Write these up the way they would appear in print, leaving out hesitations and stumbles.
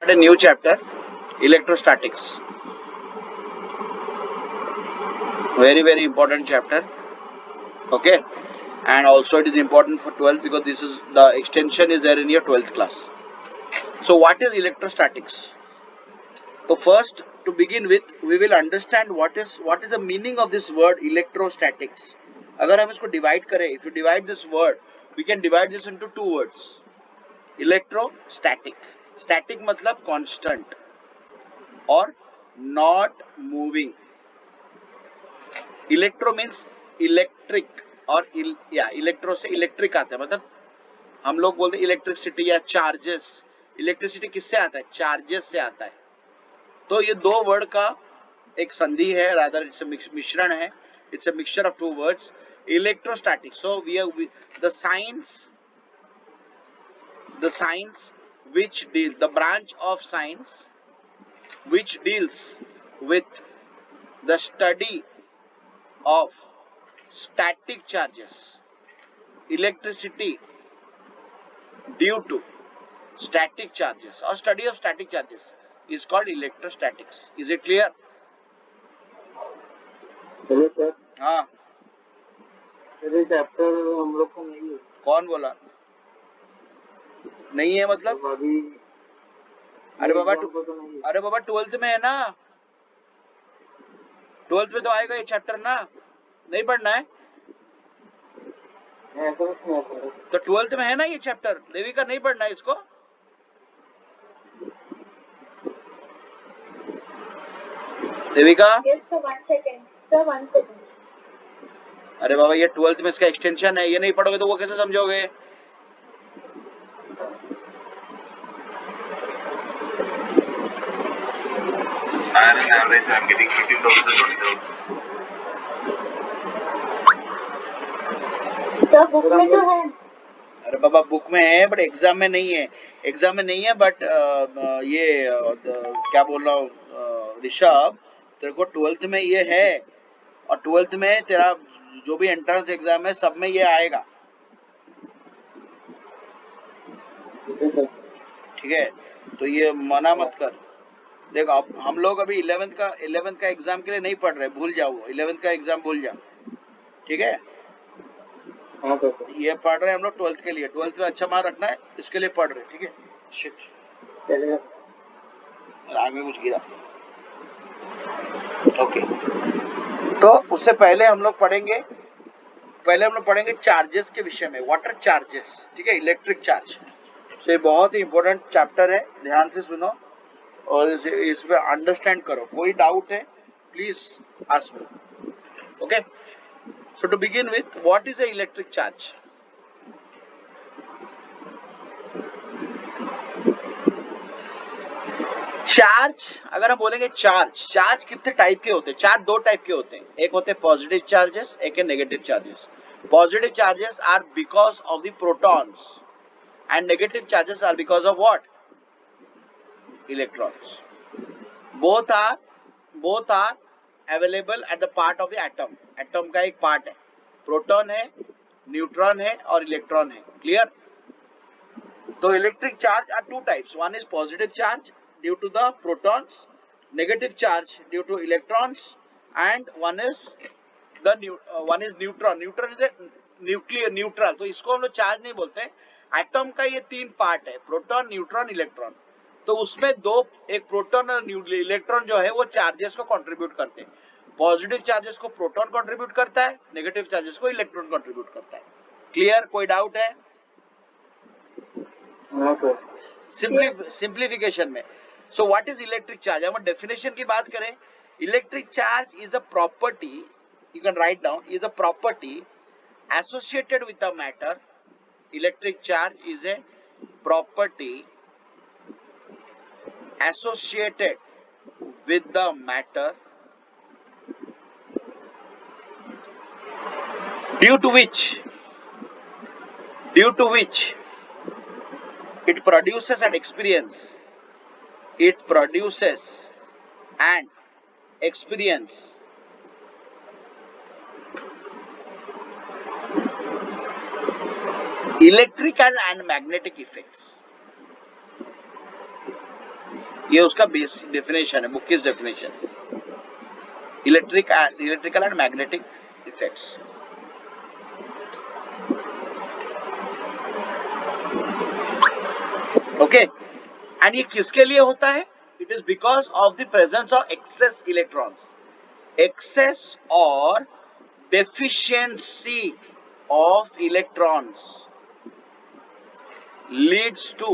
A new chapter, electrostatics. Very important chapter. Okay, and also it is important for 12th because this is the extension is there in your 12th class. So what is electrostatics? So first, to begin with, we will understand what is the meaning of this word electrostatics. अगर हम इसको divide करें, if you divide this word, we can divide this into two words. Electrostatic. Static मतलब constant or not moving. Electro means electric और electro से electric आता है, मतलब हम लोग बोलते हैं इलेक्ट्रिसिटी या चार्जेस. इलेक्ट्रिसिटी किससे आता है? चार्जेस से आता है. तो ये दो वर्ड का एक संधि है, रादर इट्स मिश्रण है. It's a mixture of two words, electrostatic. So we the science which deal the branch of science which deals with the study of static charges, electricity due to static charges or study of static charges is called electrostatics. Is it clear? चलिए sir. हाँ. ये chapter हम लोग को नहीं है. कौन बोला नहीं है? मतलब अभी अरे बाबा तो नहीं है. अरे बाबा 12th में है ना, 12th में तो आएगा ये चैप्टर ना, नहीं पढ़ना है ऐसा कुछ नहीं है. तो 12th में है ना ये चैप्टर. देविका नहीं पढ़ना है इसको. Devika Yes, sir, 1 second. Sir, 1 second. अरे बाबा ये 12th में इसका एक्सटेंशन है, ये नहीं पढ़ोगे तो वो कैसे समझोगे? Average, I'm getting 15,000 to 20,000. Sir, book में तो है. अरे बाबा बुक में है बट एग्जाम में नहीं है. एग्जाम में नहीं है बट ये क्या बोल रहा हूँ ऋषभ, तेरे को 12th में ये है और 12th में तेरा जो भी एंट्रेंस एग्जाम है सब में ये आएगा. ठीक है, तो ये मना मत कर. देखो अब हम लोग अभी 11th का एग्जाम के लिए नहीं पढ़ रहे, भूल जाओ. 11th का एग्जाम भूल जा. ठीक है, हाँ सर. ये पढ़ रहे हैं हम लोग 12th के लिए. 12th में अच्छा मार्क रखना है, इसके लिए पढ़ रहे. ठीक है. शिट, चलिए. आग में कुछ गिरा. ओके, तो उससे पहले हम लोग पढ़ेंगे चार्जेस के विषय में. Water charges. ठीक है, इलेक्ट्रिक चार्ज. तो ये बहुत ही इंपॉर्टेंट चैप्टर है, ध्यान से सुनो और इसमें अंडरस्टैंड करो. कोई डाउट है please ask me. Okay, so to begin with, what is a electric charge? Charge, अगर हम बोलेंगे चार्ज कितने टाइप के होते हैं? चार्ज दो टाइप के होते हैं. एक होते हैं पॉजिटिव चार्जेस, एक है negative charges. Positive charges are because of the protons and negative charges are because of what? Electrons. Both are available at the part of the atom. Atom का एक part है, प्रोटॉन है, neutron है और electron है. Clear? तो electric charge are two types. One is positive charge due to the protons, negative charge due to electrons, and one is neutron. Neutron is nuclear neutral. तो इसको हम लोग चार्ज नहीं बोलते. एटम का ये तीन पार्ट है, प्रोटॉन, न्यूट्रॉन, इलेक्ट्रॉन. तो उसमें दो, एक प्रोटॉन और इलेक्ट्रॉन जो है वो चार्जेस को कंट्रीब्यूट करते हैं. पॉजिटिव चार्जेस को प्रोटॉन कंट्रीब्यूट करता है, नेगेटिव चार्जेस को इलेक्ट्रॉन कंट्रीब्यूट करता है. क्लियर? कोई डाउट है? हाँ सर. सिंप्लीफिकेशन में. So what is electric charge? हम डेफिनेशन की बात करें, electric charge is a property, you can write down, is a property associated with the matter. Electric charge is a property associated with the matter due to which it produces an experience. It produces an experience electrical and magnetic effects. ये उसका base definition है, book की definition, electrical and magnetic effects. Okay, and ये किसके लिए होता है? It is because of the presence of excess electrons, excess or deficiency of electrons leads to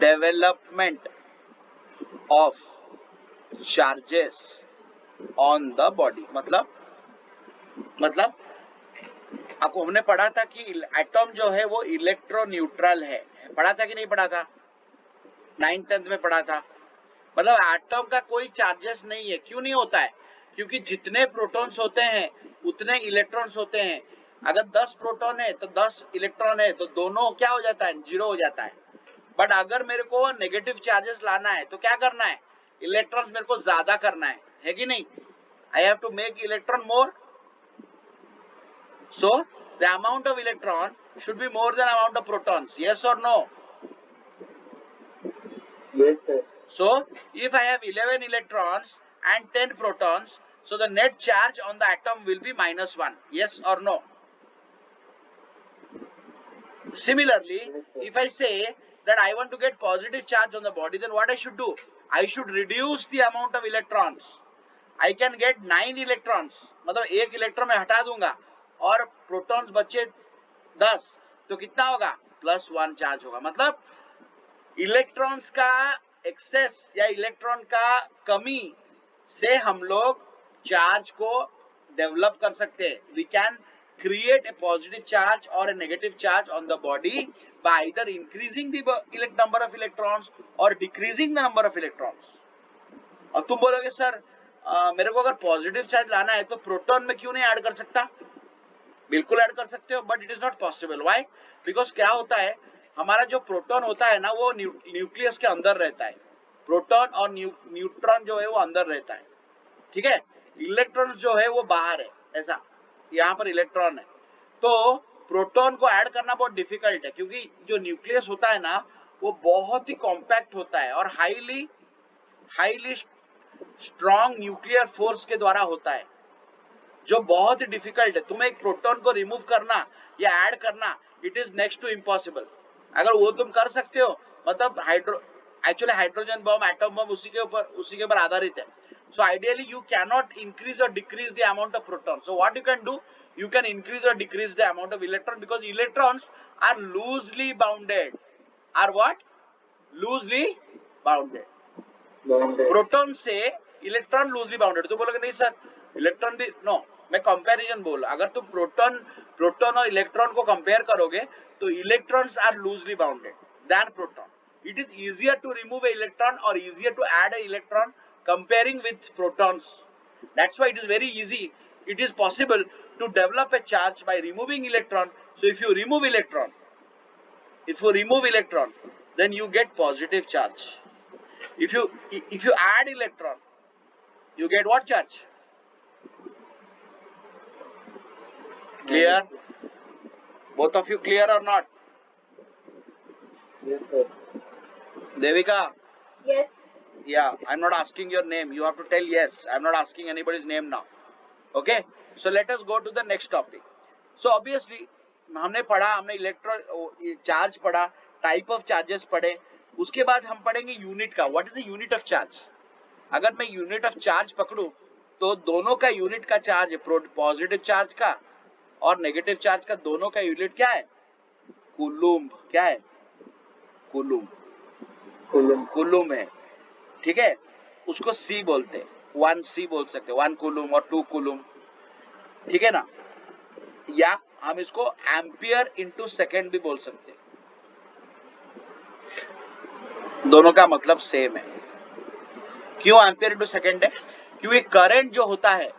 development of charges on the body। मतलब आपको हमने पढ़ा था कि एटम जो है वो इलेक्ट्रोन्यूट्रल है, पढ़ा था कि नहीं पढ़ा था? 9th-10th में पढ़ा था। मतलब एटम का कोई चार्जेस नहीं है। क्यों नहीं होता है? क्योंकि जितने प्रोटॉन्स होते हैं उतने इलेक्ट्रॉन्स होते हैं। अगर 10 प्रोटॉन है तो 10 इलेक्ट्रॉन है, तो दोनों क्या हो जाता है? 0 हो जाता है। बट अगर मेरे को नेगेटिव चार्जेस लाना है तो क्या करना है? इलेक्ट्रॉन्स मेरे को ज्यादा करना है कि नहीं? I have to make electron more, so the amount of electron should be more than amount of protons. Yes और no? Yes, sir. So, if I have 11 electrons and 10 protons, so the net charge on the atom will be -1. Yes or no? Similarly, Yes, sir. if I say that I want to get positive charge on the body, then what I should do? I should reduce the amount of electrons. I can get 9 electrons. मतलब एक electron में हटा दूंगा और protons बचे 10, तो कितना होगा? +1 चार्ज होगा। मतलब इलेक्ट्रॉन्स का एक्सेस या इलेक्ट्रॉन का कमी से हम लोग चार्ज को डेवलप कर सकते हैं। We can create a positive charge or a negative charge on the body by either increasing the number of electrons or decreasing the number of electrons। अब तुम बोलोगे सर मेरे को अगर पॉजिटिव चार्ज लाना है तो प्रोटॉन में क्यों नहीं ऐड कर सकता? बिल्कुल ऐड कर सकते हो, but it is not possible. Why? Because क्या होता है, हमारा जो प्रोटॉन होता है ना वो न्यूक्लियस के अंदर रहता है। प्रोटॉन और न्यूट्रॉन जो है वो अंदर रहता है, ठीक है? इलेक्ट्रॉन जो है वो बाहर है, ऐसा यहाँ पर इलेक्ट्रॉन है। तो प्रोटॉन को ऐड करना बहुत डिफिकल्ट है, क्योंकि जो न्यूक्लियस होता है ना वो बहुत ही कॉम्पैक्ट होता है और हाईली स्ट्रॉन्ग न्यूक्लियर फोर्स के द्वारा होता है, जो बहुत ही डिफिकल्ट है। तुम्हें एक प्रोटॉन को रिमूव करना या ऐड करना, it is next to impossible. अगर वो तुम कर सकते हो, मतलब actually hydrogen bomb, atom bomb उसी के ऊपर आधारित है। So ideally you can not increase और decrease the amount of proton. So what you can do, you can increase or decrease the amount of electron, because electrons are loosely bounded। Are what? Loosely bounded। Proton से electron loosely bounded. तो बोलोगे नहीं sir electron भी, no, मैं comparison बोल। अगर तुम proton और इलेक्ट्रॉन को कंपेयर करोगे तो electrons are loosely bounded than proton. It is easier to remove a electron और easier to add a electron comparing with protons. That's why it is very easy, it is possible to develop a charge by removing electron। So if you remove electron, then you get positive charge। If you add electron, you get what charge? Clear? Both of you clear or not? Yes, sir. Devika? Yes. Yeah, I'm not asking your name, you have to tell yes। I'm not asking anybody's name now। Okay, so let us go to the next topic। So obviously हमने electron charge पढ़ा, type of charges पढ़े, उसके बाद हम पढ़ेंगे unit का। What is the unit of charge? अगर मैं यूनिट ऑफ चार्ज पकड़ूं तो दोनों का यूनिट का चार्ज है, पॉजिटिव चार्ज का और नेगेटिव चार्ज का, दोनों का यूनिट क्या है? कूलम्ब। क्या है? कूलम्ब है, ठीक है? उसको सी बोलते हैं, 1C बोल सकते हैं, 1 कूलम्ब और 2 कूलम्ब, ठीक है ना? या हम इसको एम्पियर इंटू सेकेंड भी बोल सकते हैं। दोनों का मतलब सेम है। क्यों एम्पियर इंटू सेकेंड है? क्योंकि करंट जो होता है,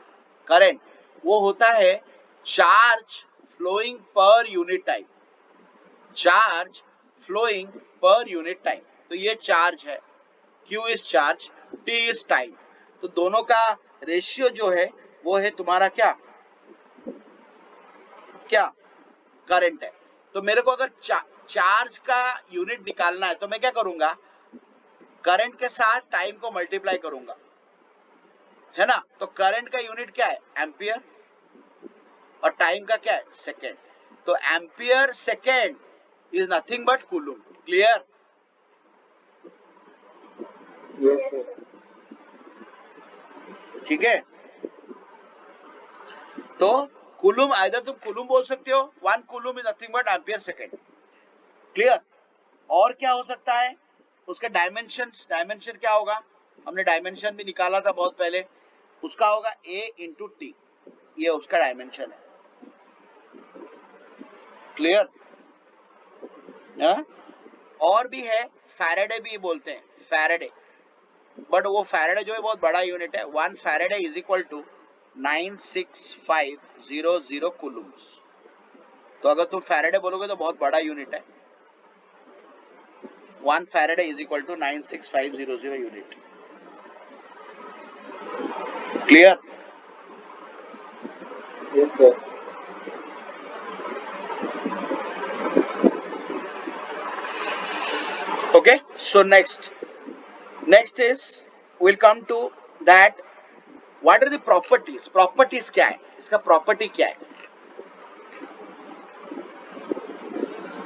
करंट वो होता है charge flowing per unit time. Charge flowing per unit time, तो ये चार्ज है, Q is charge, T is time. तो दोनों का रेशियो जो है वो है तुम्हारा क्या करंट है। तो मेरे को अगर चार्ज का यूनिट निकालना है तो मैं क्या करूंगा, करंट के साथ टाइम को मल्टीप्लाई करूंगा, है ना। तो करंट का यूनिट क्या है? एम्पियर, और टाइम का क्या है? सेकेंड। तो ampere second is nothing but coulomb. Clear? Yes, sir. ठीक है। तो कूलम, आइदर तुम कूलम बोल सकते हो, 1 coulomb is nothing but ampere second. Clear? और क्या हो सकता है? उसका डायमेंशन क्या होगा? हमने डायमेंशन भी निकाला था बहुत पहले, उसका होगा A इंटू टी, ये उसका डायमेंशन है। क्लियर? और भी है, फैराडे भी बोलते हैं, फैराडे, बट वो फैराडे जो है बहुत बड़ा यूनिट है। 1 faraday is equal to 96500 coulombs. तो अगर तुम फैराडे बोलोगे तो बहुत बड़ा यूनिट है। 1 faraday is equal to 96500 unit. Clear? Yes, sir. Okay, so next is we'll come to that what are the properties क्या है, इसका प्रॉपर्टी क्या है?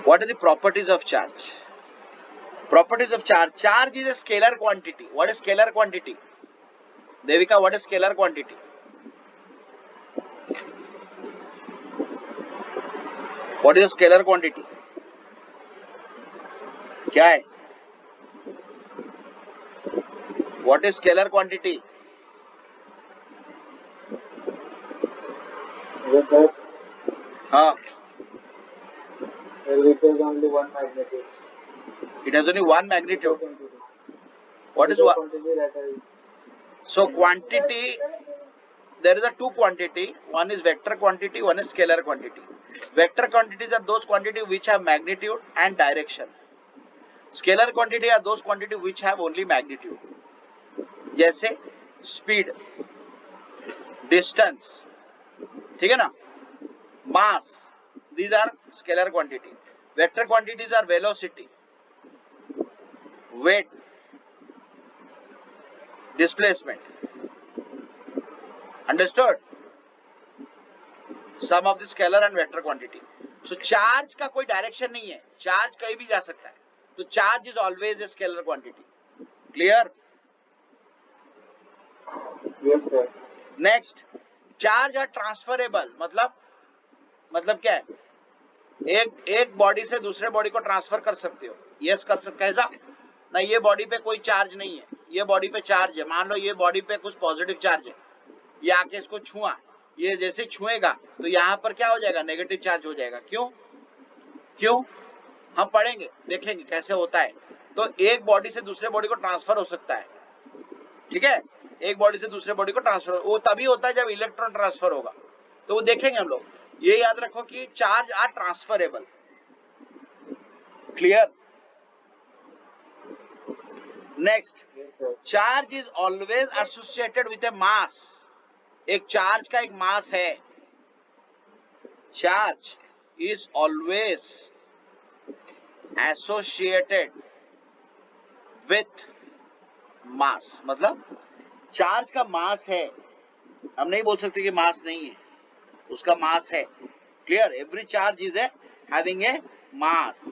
What are the properties of charge? Properties of charge is a scalar quantity. What is scalar quantity? Devika, what is scalar quantity? What is a scalar quantity? क्या है? What is scalar quantity? Yes, sir. हाँ, It is only one magnitude. it has only one magnitude. Quantity. What is The one? quantity that is So quantity, there is a two quantity. One is vector quantity, one is scalar quantity. Vector quantities are those quantity which have magnitude and direction. Scalar quantity are those quantity which have only magnitude. जैसे speed, distance, ठीक है ना, mass, these are scalar quantity. Vector quantities are velocity, weight, displacement. Understood? Sum of the scalar and vector quantity. So charge का कोई direction नहीं है, charge कहीं भी जा सकता है, तो charge is always a scalar quantity. Clear? yes, sir. Next, charge are transferable, मतलब क्या है? एक बॉडी से दूसरे बॉडी को ट्रांसफर कर सकते हो. यस कर सकते. कैसा? ना, ये बॉडी पे कोई चार्ज नहीं है, ये बॉडी पे चार्ज है. मान लो ये बॉडी पे कुछ पॉजिटिव चार्ज है, ये आके इसको छुआ, ये जैसे छुएगा तो यहाँ पर क्या हो जाएगा? नेगेटिव चार्ज हो जाएगा. क्यों? हम पढ़ेंगे, देखेंगे कैसे होता है. तो एक बॉडी से दूसरे बॉडी को ट्रांसफर हो सकता है, ठीक है. एक बॉडी से दूसरे बॉडी को ट्रांसफर, वो तभी होता है जब इलेक्ट्रॉन ट्रांसफर होगा, तो वो देखेंगे हम लोग. ये याद रखो कि charge are transferable. Clear? Next, Yes, sir. Charge is always associated with a mass. एक चार्ज का एक मास है. Charge is always associated with mass, मतलब चार्ज का मास है. हम नहीं बोल सकते कि मास नहीं है, उसका मास है. Clear? Every charge is a having a mass.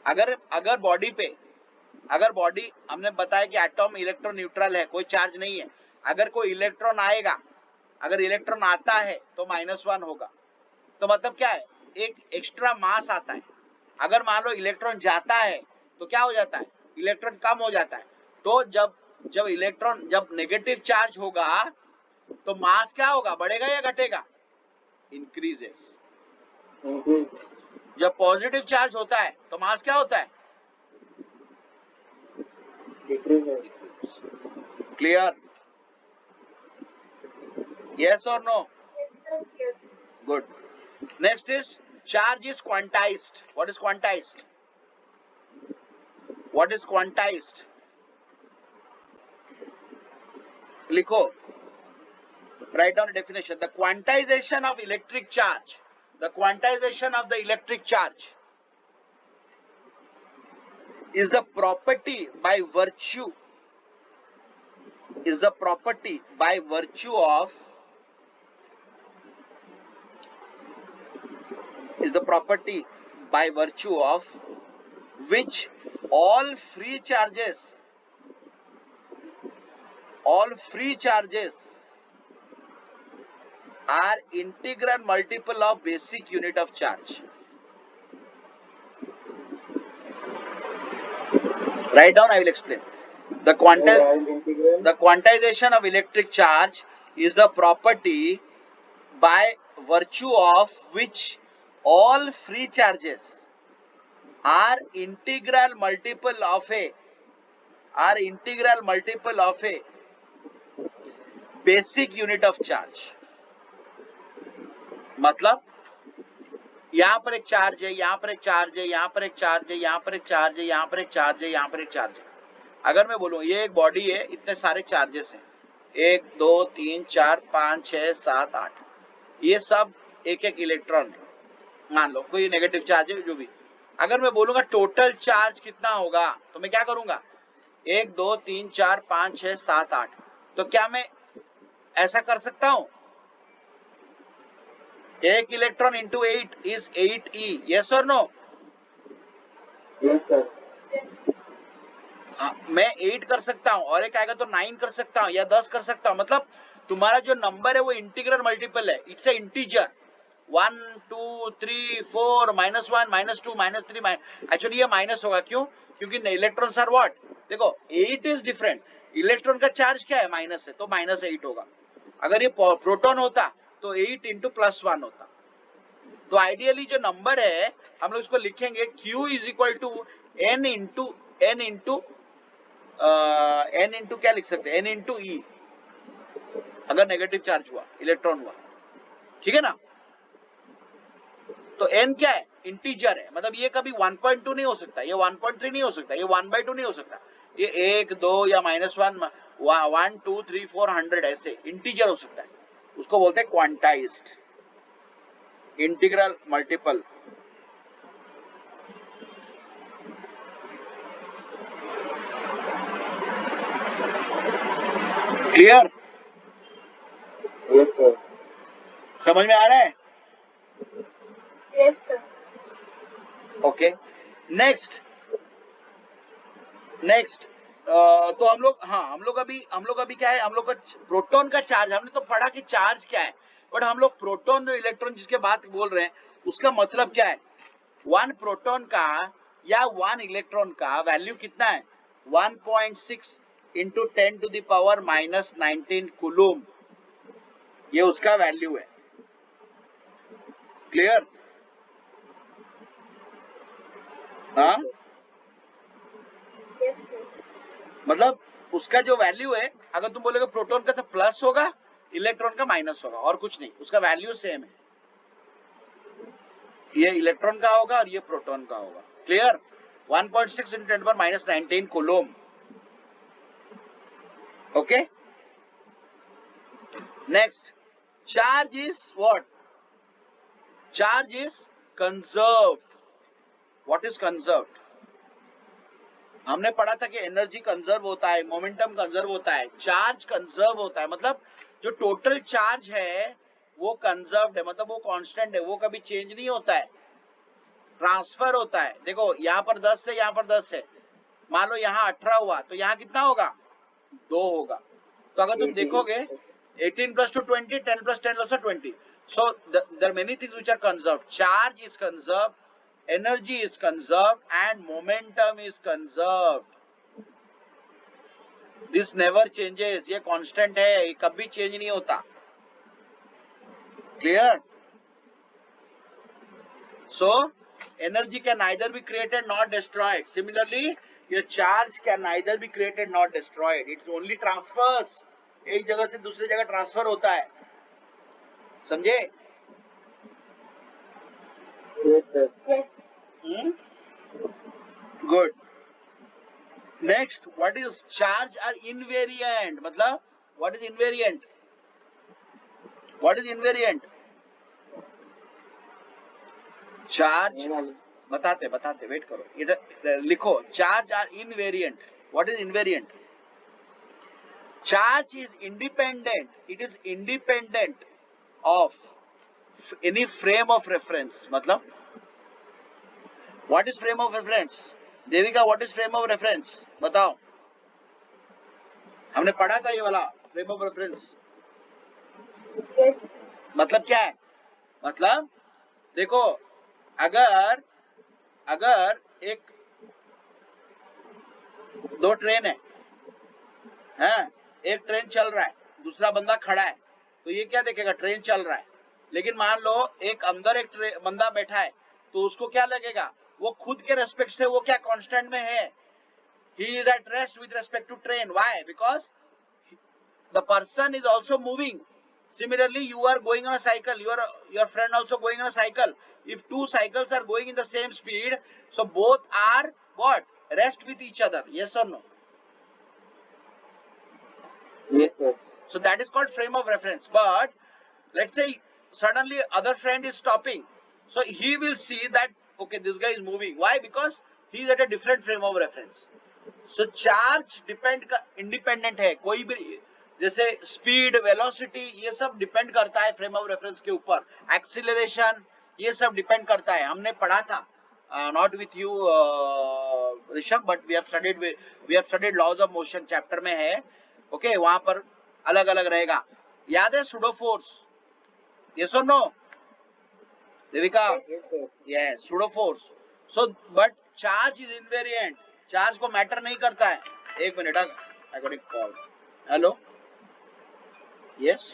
अगर बॉडी पे, अगर बॉडी, हमने बताया कि एटॉम इलेक्ट्रॉन न्यूट्रल है, कोई चार्ज नहीं है. अगर कोई इलेक्ट्रॉन आएगा, अगर इलेक्ट्रॉन आता है तो -1 होगा. तो मतलब क्या है? एक एक्स्ट्रा मास आता है. अगर मान लो इलेक्ट्रॉन जाता है तो क्या हो जाता है? इलेक्ट्रॉन कम हो जाता है. तो जब इलेक्ट्रॉन, जब नेगेटिव चार्ज होगा तो मास क्या होगा? बढ़ेगा या घटेगा? इंक्रीजेस. Increase. जब पॉजिटिव चार्ज होता है तो मास क्या होता है? Decrease. क्लियर? यस और no? Yes. Good. Next is charge is quantized. What is quantized? What is quantized? लिखो, write down a definition. The quantization of electric charge. The quantization of the electric charge. is the property by virtue of which all free charges are integral multiple of basic unit of charge. Write down, I will explain. The quantization of electric charge is the property by virtue of which all free charges are integral multiple of a basic unit of charge. मतलब यहाँ पर एक charge है, यहाँ पर एक charge है, यहाँ पर एक चार्ज है, यहाँ पर एक चार्ज है, यहाँ पर एक चार्ज है, यहाँ पर एक चार्ज है. अगर मैं बोलूँ ये एक बॉडी है, इतने सारे चार्जेस हैं, 1 2 3 4 5 6 7 8, ये सब एक एक इलेक्ट्रॉन है. मान लो कोई नेगेटिव चार्ज है जो भी. अगर मैं बोलूंगा टोटल चार्ज कितना होगा, तो मैं क्या करूंगा, 1 2 3 4 5 6 7 8. तो क्या मैं ऐसा कर सकता हूं, एक electron into 8 is 8e, yes और नो? Yes sir. मैं 8 कर सकता हूं, और एक आएगा तो 9 कर सकता हूं या 10 कर सकता हूं. मतलब तुम्हारा जो नंबर है वो इंटीग्रल मल्टीपल है, इट्स ए इंटीजर. 1 2 3 4 -1 -2 -3 एक्चुअली ये माइनस होगा. क्यों? क्योंकि इलेक्ट्रॉन्स आर व्हाट, देखो 8 इज डिफरेंट, इलेक्ट्रॉन का चार्ज क्या है, माइनस है, तो -8 होगा. अगर ये प्रोटॉन होता तो 8 इंटू +1 होता. तो आइडियली जो नंबर है हम लोग इसको लिखेंगे Q is equal to n into क्या लिख सकते हैं, n इंटू E, अगर नेगेटिव चार्ज हुआ, इलेक्ट्रॉन हुआ. ठीक है ना? तो n क्या है, इंटीजर है. मतलब ये कभी 1.2 नहीं हो सकता, ये 1.3 नहीं हो सकता, ये 1/2 नहीं हो सकता, ये 1 2 या -1 1 2 3 4 100 ऐसे इंटीजर हो सकता है. उसको बोलते हैं quantized integral multiple. Clear? Yes sir. समझ में आ रहा है? Yes, sir. ओके. नेक्स्ट तो हम लोग अभी क्या है, हम लोग का प्रोटॉन का चार्ज, हमने तो पढ़ा कि चार्ज क्या है, बट हम लोग प्रोटॉन और इलेक्ट्रॉन जिसके बात बोल रहे हैं उसका मतलब क्या है. 1 प्रोटॉन का या 1 इलेक्ट्रॉन का वैल्यू कितना है, 1.6 इंटू 10⁻⁻19 कूलम, ये उसका वैल्यू है. क्लियर? हाँ, Yes, sir. मतलब उसका जो वैल्यू है, अगर तुम बोलोगे प्रोटॉन का तो प्लस होगा, इलेक्ट्रॉन का माइनस होगा, और कुछ नहीं, उसका वैल्यू सेम है. ये इलेक्ट्रॉन का होगा और ये प्रोटॉन का होगा. Clear? 1.6 into 10⁻19 coulomb. Okay. Next, charge is what, charge is conserved. What is conserved? हमने पढ़ा था कि एनर्जी कंजर्व होता है, मोमेंटम कंजर्व होता है, चार्ज कंजर्व होता है. मतलब जो टोटल चार्ज है वो कंजर्व्ड है, मतलब वो कांस्टेंट है, वो कभी चेंज नहीं होता है, ट्रांसफर होता है. देखो यहाँ पर 10 है, यहाँ पर 10 है, मान लो यहाँ 18 हुआ तो यहाँ कितना होगा, 2 होगा. तो अगर तुम देखोगे 18 + 2 20, 10 + 10 also 20. So there are many things which are conserved. Charge is conserved, energy is conserved, and momentum is conserved. This never changes. ये constant है, ये कभी change नहीं होता. Clear? So energy can neither be created nor destroyed. Similarly, your charge can neither be created nor destroyed. It only transfers. एक जगह से दूसरी जगह ट्रांसफर होता है. समझे? Yes sir. Yes. Good. Next, what is charge are invariant? मतलब what is invariant? What is invariant? Charge बताते वेट करो. लिखो charge are invariant. What is invariant? Charge is independent. It is independent of any frame of reference. मतलब what is frame of reference? Devika, what is frame of reference? बताओ. हमने पढ़ा था ये वाला फ्रेम ऑफ रेफरेंस. Yes. मतलब क्या है? मतलब देखो, अगर एक दो ट्रेन है, एक ट्रेन चल रहा है, दूसरा बंदा खड़ा है, तो ये क्या देखेगा? ट्रेन चल रहा है. लेकिन मान लो एक अंदर एक बंदा बैठा है, तो उसको क्या लगेगा? वो खुद के रेस्पेक्ट से वो क्या कांस्टेंट में है? He is at rest with respect to train. Why? Because the person is also moving. Similarly, you are going on a cycle. Your friend also going on a cycle. If two cycles are going in the same speed, so both are what? Rest with each other. Yes or no? Yes, sir. So that is called frame of reference. But let's say suddenly other friend is stopping. So he will see that okay, this guy is moving. Why? Because he is at a different frame of reference. So charge independent है. कोई भी जैसे speed, velocity, ये सब depend करता है frame of reference के ऊपर. एक्सीलरेशन, ये सब डिपेंड करता है. हमने पढ़ा था, not with you Rishabh, but we have studied laws of motion chapter में है. ओके, वहां पर अलग अलग रहेगा. याद है सुडो फोर्स? यस और no Devika? Yes, sir. Yes, pseudo force. So but charge is invariant. Charge को मैटर नहीं करता है. एक minute, I got a call. Hello, yes.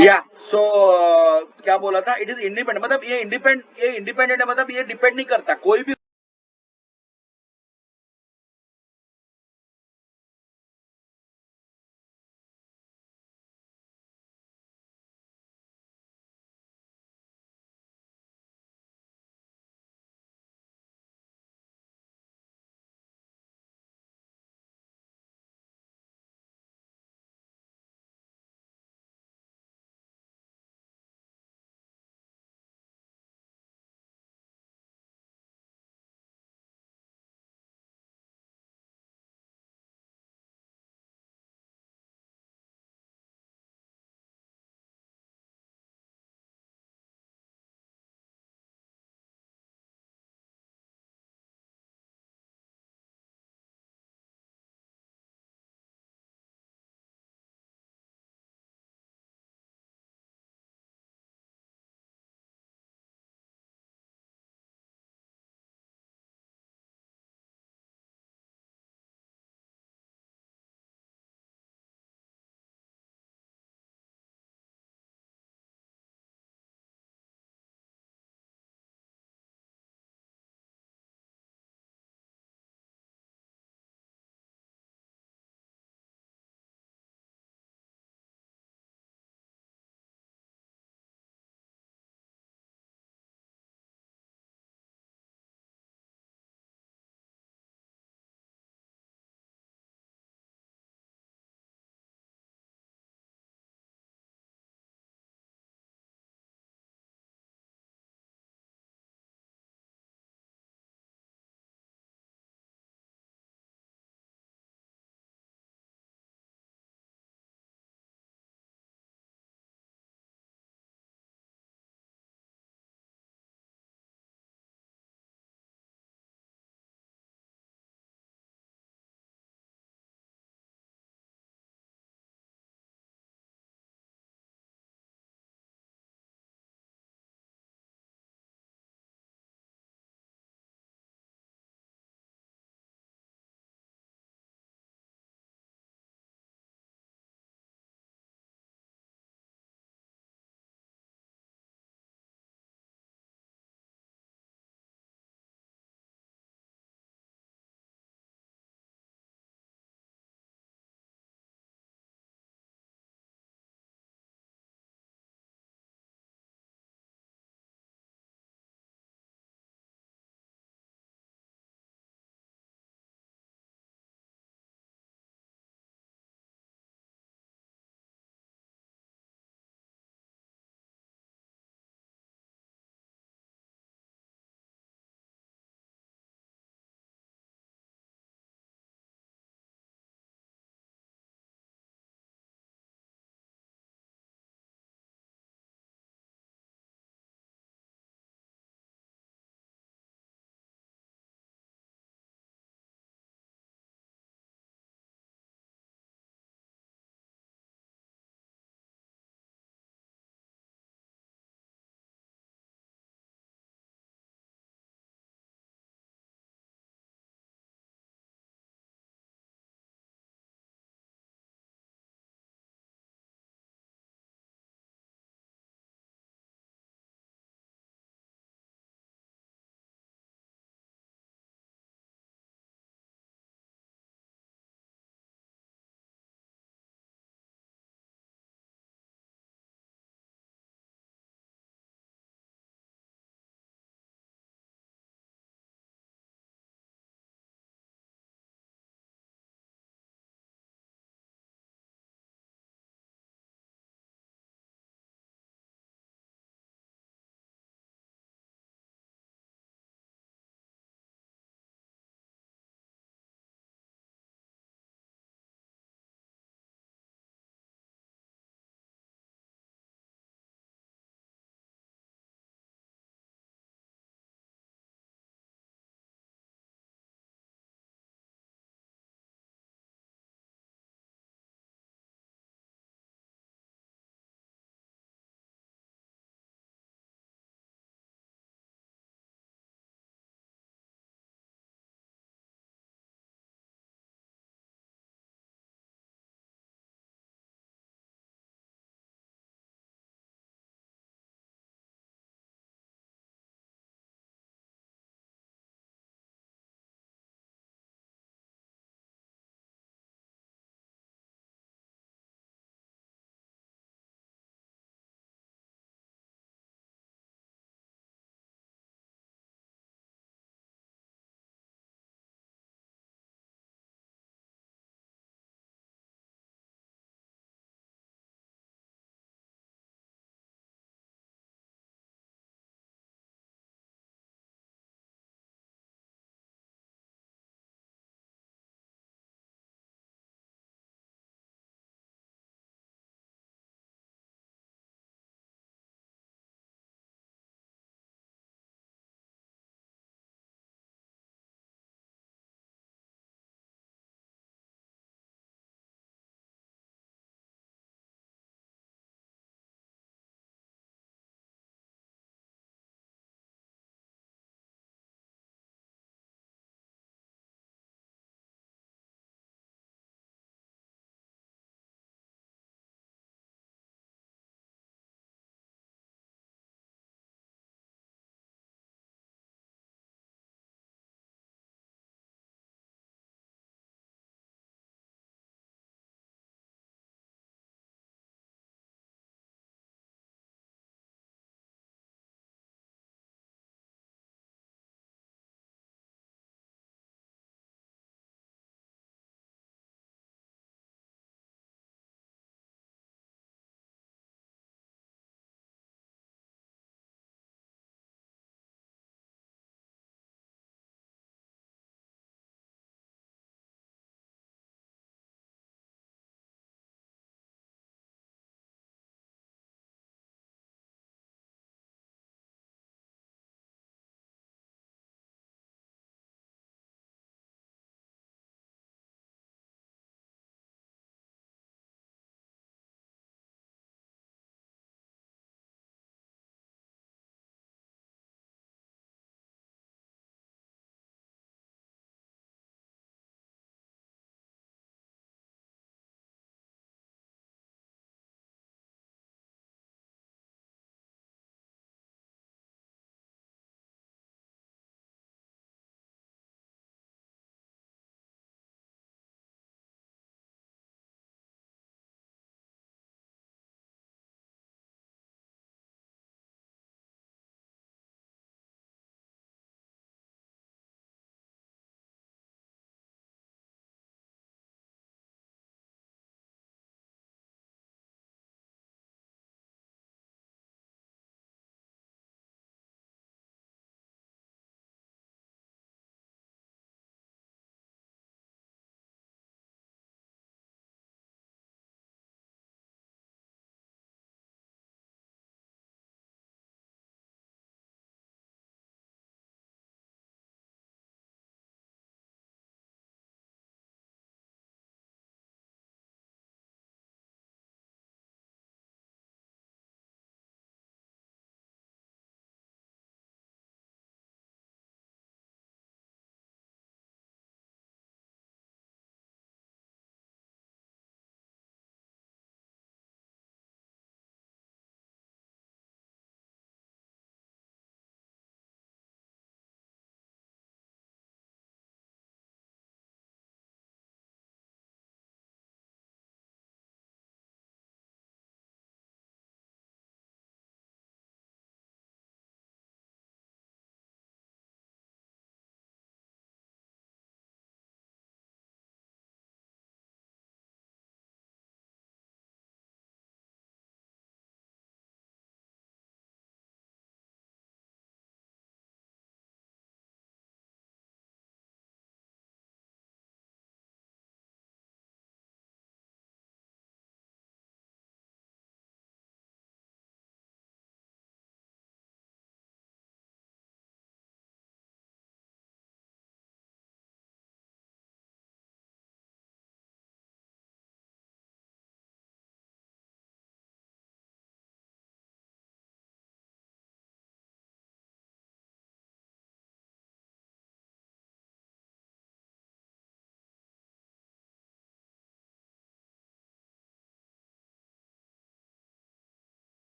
Yeah so क्या बोला था? It is independent. मतलब ये इंडिपेंडेंट है, मतलब ये डिपेंड नहीं करता. कोई भी